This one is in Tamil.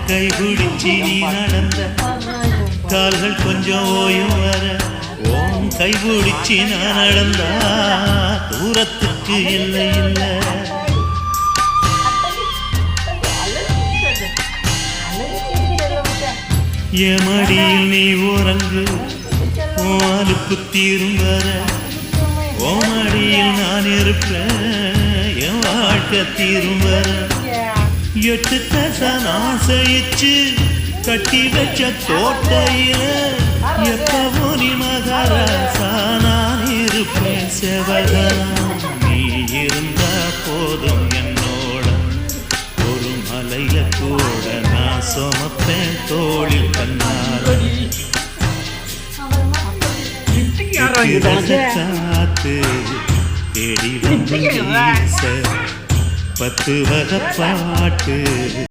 கைபிடிச்சி நீ நடந்த கால்கள் கொஞ்சம் ஓயும் வர ஓம் கைபிடிச்சி நான் நடந்தா தூரத்துக்கு இல்லை இல்லை எமடியில் நீ உறங்கு அலுப்பு தீரும் வர ஓமடியில் நான் இருப்பேன் என் வாழ்க்கை தீரும் வர 8 தசன் ஆசைச்சு கட்டி வச்ச தோட்டையில எப்பவும் நீ மகாராசா நான் இருப்பேன் செவகனா நீ இருந்தா போதும் என்னோட ஒரு மலையில கூட நான் சுமப்பேன் தோளில் கண்ணால் காத்து தேடி வந்து 10 வகை பாட்டு